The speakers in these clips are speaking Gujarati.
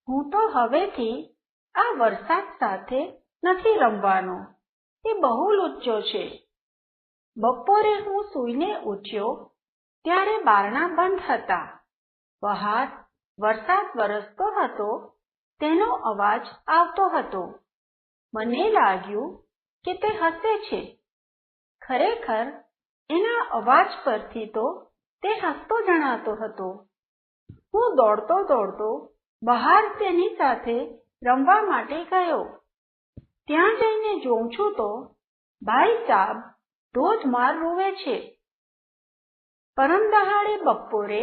હું તો હવેથી આ વરસાદ સાથે નથી રમવાનો, એ બહુ લુચ્ચો છે. બપોરે હું સૂઈને ઉઠ્યો ત્યારે બારણાં બંધ હતા. બહાર વરસાદ વરસતો હતો, તેનો અવાજ આવતો હતો. મને લાગ્યું કે તે હસે છે. ખરેખર એના અવાજ પરથી તો તે હસતો જણાતો હતો. હું દોડતો દોડતો બહાર તેની સાથે રમવા માટે ગયો. ત્યાં જઈને જોઉં છું તો ભાઈ સાબ ધોધમાર રૂવે છે. પરમ દહાડે બપોરે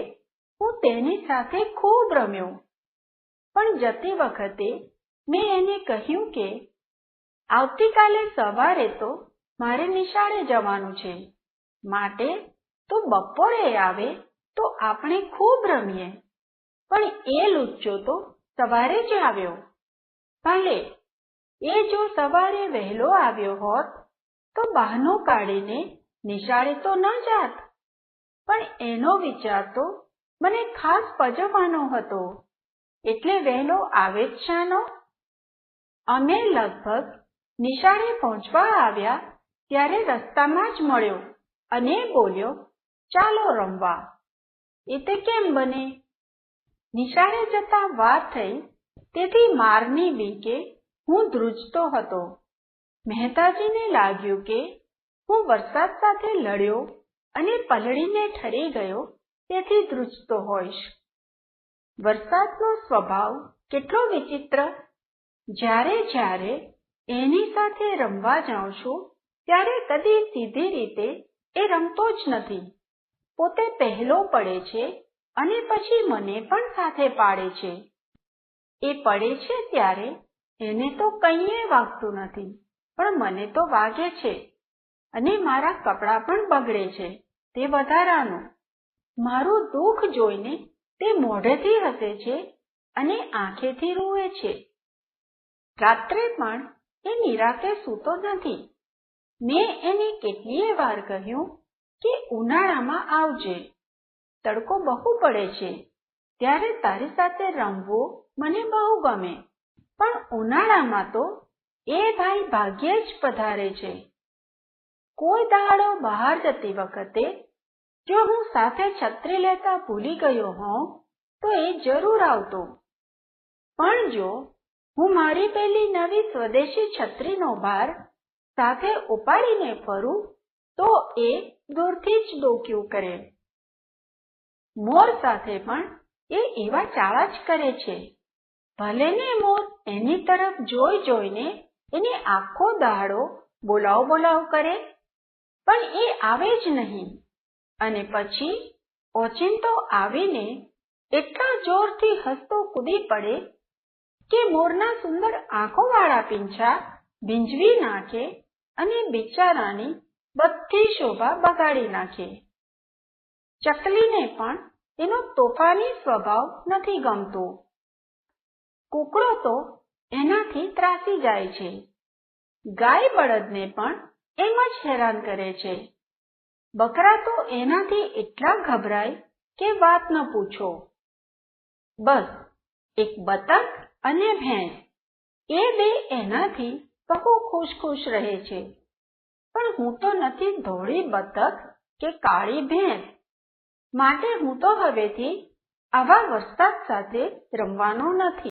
હું તેની સાથે ખૂબ રમ્યો, પણ જતી વખતે મેં એને કહ્યું કે આવતીકાલે સવારે તો મારે નિશાળે જવાનું છે, માટે તું બપોરે આવે તો આપણે ખૂબ રમીએ. પણ એ લુચ્ચો તો સવારે જ આવ્યો. ભલે એ જો સવારે વહેલો આવ્યો હોત તો બહાનું કાઢીને નિશાળે તો ન જાત, પણ એનો વિચાર તો મને ખાસ પજવવાનો હતો, એટલે વહેલો આવે જ શાનો? અમે લગભગ નિશાળે પહોંચવા આવ્યા ત્યારે રસ્તામાં જ મળ્યો અને બોલ્યો, ચાલો રમવા. એ તે કેમ બને? નિશાળે જતા વાર થઈ તેથી મારની બીકે હું ધ્રુજતો હતો. મહેતાજીને લાગ્યું કે હું વરસાદ સાથે લડ્યો અને પલળીને ઠરી ગયો તેથી ધ્રુજતો હોઈશ. વરસાદનો સ્વભાવ કેટલો વિચિત્ર! જ્યારે એની સાથે રમવા જાઉં છું ત્યારે કદી સીધી રીતે એ રમતો જ નથી. પોતે પહેલો પડે છે અને પછી મને પણ સાથે પાડે છે. એ પડે છે ત્યારે એને તો કંઈએ વાગતું નથી, પણ મને તો વાગે છે અને મારા કપડાં પણ બગડે છે તે વધારાનું. મારું દુઃખ જોઈને તે મોઢેથી હસે છે અને આંખેથી રૂવે છે. રાત્રે પણ એ નિરાતે સૂતો નથી. મેં એને કેટલીય વાર કહ્યું કે ઉનાળામાં આવજે, તડકો બહુ પડે છે, ત્યારે તારી સાથે રમવું મને બહુ ગમે. પણ ઉનાળામાં તો એ ભાઈ ભાગ્યે જ પધારે છે. કોઈ દાડો બહાર જતી વખતે જો હું સાથે છત્રી લેતા ભૂલી ગયો હોઉં તો એ જરૂર આવતો. પણ જો હું મારી પેલી નવી સ્વદેશી છત્રીનો ભાર સાથે ઉપાડીને ફરું તો એ દૂરથી જ ડોક્યું કરે. મોર સાથે પણ એ એવા ચાળા જ કરે છે. ભલે ને મોર એની તરફ જોઈને એને આખો દાડો બોલાવ કરે, પણ એ આવે જ નહીં. અને પછી ઓચિંતો આવીને એટલા જોરથી હસતો કૂદી પડે કે મોરના સુંદર આંખોવાળા પીંછા ભીંજવી નાખે અને બિચારાની બધી શોભા બગાડી નાખે. ચકલીને પણ એનો તોફાની સ્વભાવ નથી ગમતો. કૂકડો તો એનાથી ત્રાસી જાય છે. ગાય બળદને પણ એમ જ હેરાન કરે છે. બકરા તો એનાથી એટલા ગભરાય કે વાત ન પૂછો. બસ એક બતક અને ભેંસ, એ બે એનાથી બહુ ખુશ રહે છે. પણ હું તો નથી ધોળી બતક કે કાળી ભેંસ, માટે હું તો હવેથી આવા વરસાદ સાથે રમવાનો નથી.